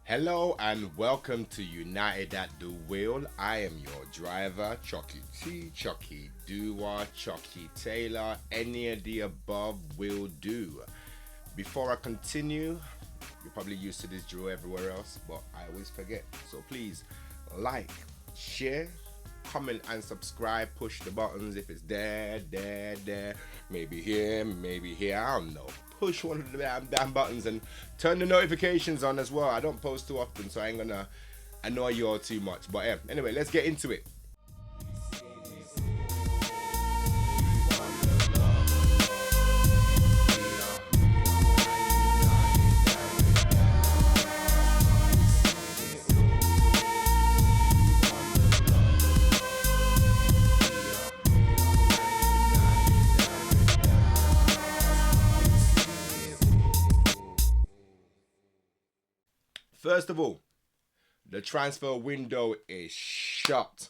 Hello and welcome to United at the Wheel. I am your driver, Chucky T, Chucky Dua, Chucky Taylor. Any of the above will do. Before I continue, you're probably used to this drill everywhere else, but I always forget. So please like, share, comment and subscribe. Push the buttons if it's there. Maybe here, I don't know. Push one of the damn buttons and turn the notifications on as well. I don't post too often, so I ain't gonna annoy you all too much. But yeah, anyway, let's get into it. First of all, the transfer window is shut.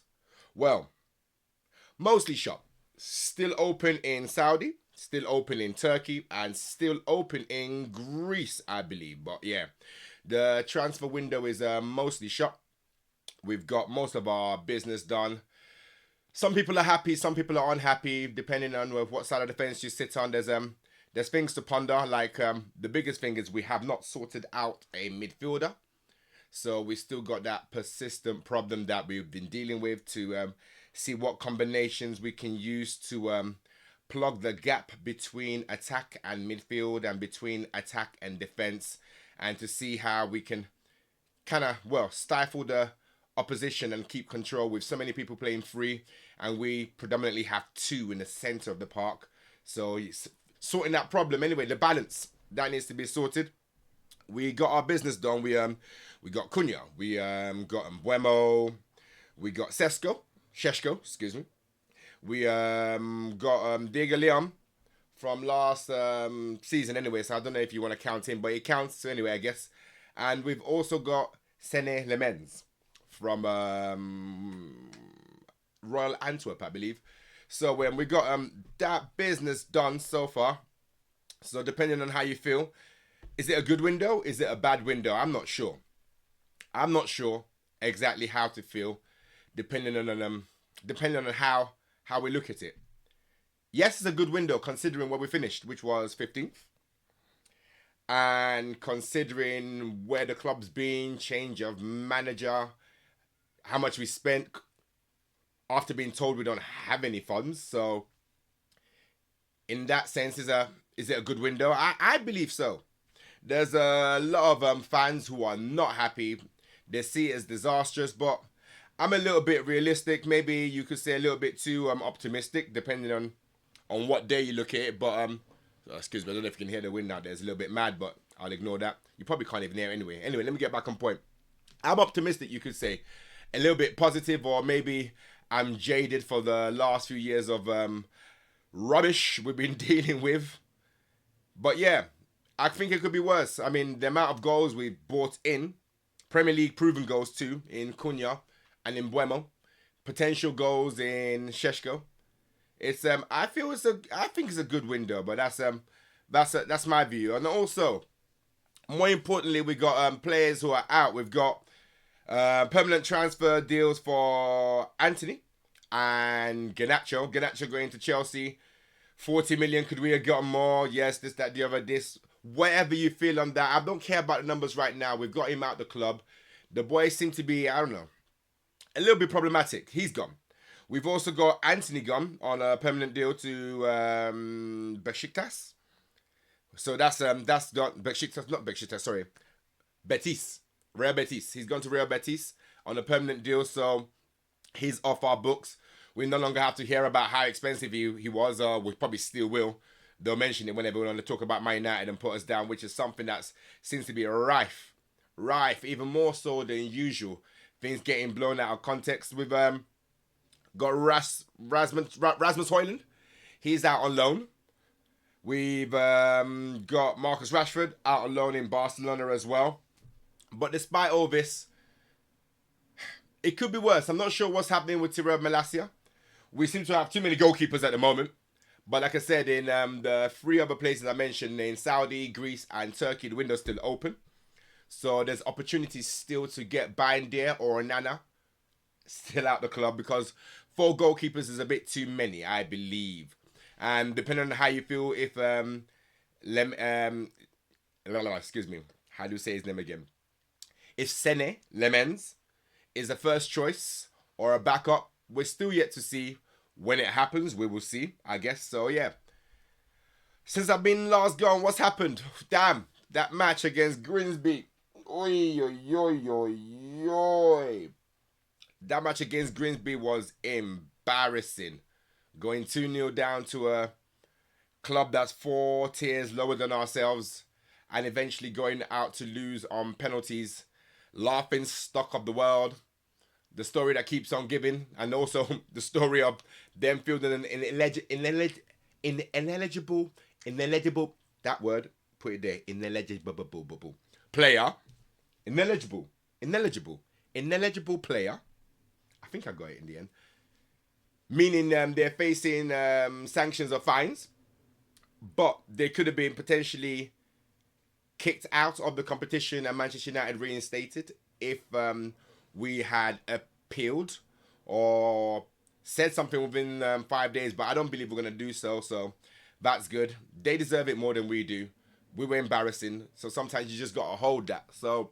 Well, mostly shut. Still open in Saudi, still open in Turkey, and still open in Greece, I believe. But yeah, the transfer window is mostly shut. We've got most of our business done. Some people are happy, some people are unhappy, depending on what side of the fence you sit on. There's things to ponder. Like the biggest thing is we have not sorted out a midfielder. So we still got that persistent problem that we've been dealing with to see what combinations we can use to plug the gap between attack and midfield and between attack and defense, and to see how we can kind of, stifle the opposition and keep control with so many people playing free, and we predominantly have two in the center of the park. So sorting that problem anyway, the balance that needs to be sorted. We got our business done. We got Cunha, we got Mbeumo, we got Sesko, excuse me. We got Diego Leon from last season anyway, so I don't know if you want to count him, but it counts so anyway, I guess. And we've also got Sene Lemens from Royal Antwerp, I believe. So we got that business done so far. So depending on how you feel, is it a good window? Is it a bad window? I'm not sure exactly how to feel, depending on how we look at it. Yes, it's a good window considering where we finished, which was 15th, and considering where the club's been, change of manager, how much we spent after being told we don't have any funds. So in that sense, is it a good window? I believe so. There's a lot of fans who are not happy. They see it as disastrous, but I'm a little bit realistic. Maybe you could say a little bit too optimistic, depending on what day you look at it. But excuse me, I don't know if you can hear the wind out there. It's a little bit mad, but I'll ignore that. You probably can't even hear it anyway. Anyway, let me get back on point. I'm optimistic, you could say. A little bit positive, or maybe I'm jaded for the last few years of rubbish we've been dealing with. But yeah, I think it could be worse. I mean, the amount of goals we've brought in, Premier League proven goals too, in Cunha and in Mbeumo, potential goals in Sesko. It's I think it's a good window, but that's my view. And also, more importantly, we got players who are out. We've got permanent transfer deals for Antony and Garnacho. Garnacho going to Chelsea. 40 million, could we have gotten more? Yes, this, that, the other, this. Whatever you feel on that. I don't care about the numbers right now. We've got him out the club. The boys seem to be, I don't know, a little bit problematic. He's gone. We've also got Antony gone on a permanent deal to Besiktas. So that's not Besiktas, sorry. Betis. Real Betis. He's gone to Real Betis on a permanent deal, so he's off our books. We no longer have to hear about how expensive he was. We probably still will. They'll mention it whenever we want to talk about Man United and put us down, which is something that seems to be rife, even more so than usual. Things getting blown out of context. We've got Rasmus Højlund. He's out on loan. We've got Marcus Rashford out on loan in Barcelona as well. But despite all this, it could be worse. I'm not sure what's happening with Tyrell Malacia. We seem to have too many goalkeepers at the moment. But like I said, in the three other places I mentioned, in Saudi, Greece and Turkey, the window's still open. So there's opportunities still to get Bindier or Nana still out the club, because 4 goalkeepers is a bit too many, I believe. And depending on how you feel, if excuse me, how do you say his name again? If Sene Lemens is the first choice or a backup, we're still yet to see. When it happens, we will see, I guess. So yeah. Since I've been last gone, what's happened? Damn, that match against Grimsby. Oi, oi, oi, oi, oi. That match against Grimsby was embarrassing. Going 2-0 down to a club that's 4 tiers lower than ourselves, and eventually going out to lose on penalties. Laughing stock of the world. The story that keeps on giving, and also the story of them fielding an ineligible, that word, put it there, ineligible player, ineligible player. I think I got it in the end. Meaning they're facing sanctions or fines, but they could have been potentially kicked out of the competition and Manchester United reinstated if we had appealed or said something within 5 days, but I don't believe we're going to do so, so that's good. They deserve it more than we do. We were embarrassing, so sometimes you just got to hold that. So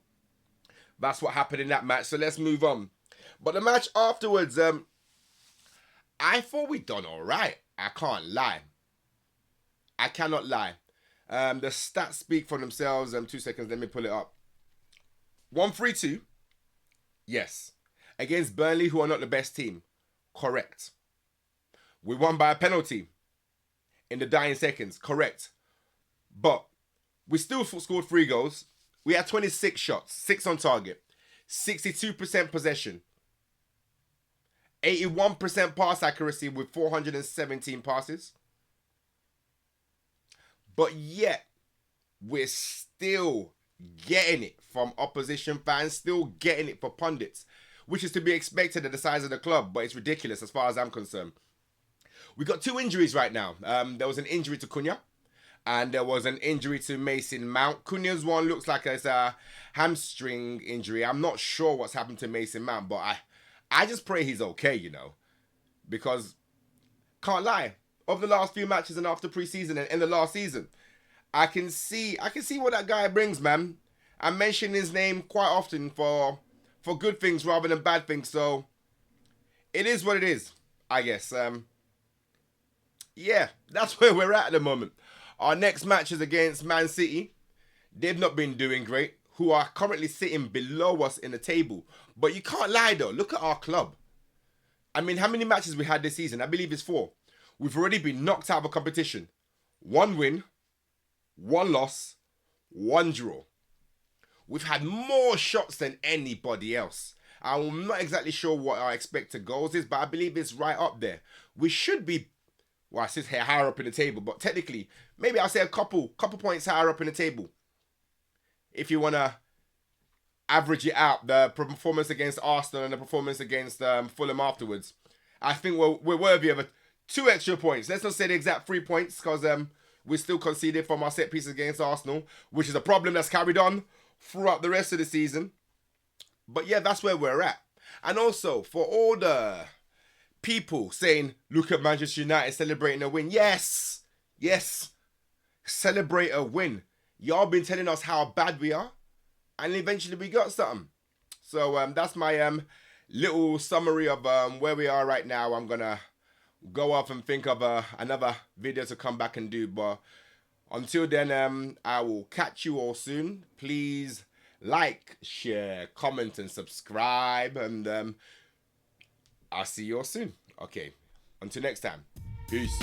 that's what happened in that match, so let's move on. But the match afterwards, I thought we'd done all right. I can't lie. I cannot lie. The stats speak for themselves. 2 seconds, let me pull it up. 1-3-2. Yes. Against Burnley, who are not the best team. Correct. We won by a penalty in the dying seconds. Correct. But we still scored 3 goals. We had 26 shots, 6 on target, 62% possession, 81% pass accuracy with 417 passes. But yet, we're still getting it from opposition fans, still getting it for pundits, which is to be expected at the size of the club, but it's ridiculous as far as I'm concerned. We got 2 injuries right now. There was an injury to Cunha, and there was an injury to Mason Mount. Cunha's one looks like it's a hamstring injury. I'm not sure what's happened to Mason Mount, but I just pray he's okay, you know, because can't lie. Of the last few matches and after pre-season and in the last season, I can see what that guy brings, man. I mention his name quite often for good things rather than bad things. So it is what it is, I guess. Yeah, that's where we're at the moment. Our next match is against Man City. They've not been doing great, who are currently sitting below us in the table. But you can't lie though. Look at our club. I mean, how many matches we had this season? I believe it's 4. We've already been knocked out of a competition. 1 win, 1 loss, 1 draw. We've had more shots than anybody else. I'm not exactly sure what our expected goals is, but I believe it's right up there. We should be, well, I sit here higher up in the table, but technically, maybe I'll say a couple points higher up in the table. If you want to average it out, the performance against Arsenal and the performance against Fulham afterwards, I think we're worthy of 2 extra points. Let's not say the exact 3 points, because we still conceded from our set pieces against Arsenal, which is a problem that's carried on throughout the rest of the season. But yeah, that's where we're at. And also, for all the people saying, look at Manchester United celebrating a win. Yes, celebrate a win. Y'all been telling us how bad we are, and eventually we got something. So that's my little summary of where we are right now. I'm going to go off and think of another video to come back and do, but until then, I will catch you all soon. Please like, share, comment and subscribe, and I'll see you all soon. Okay, until next time, peace.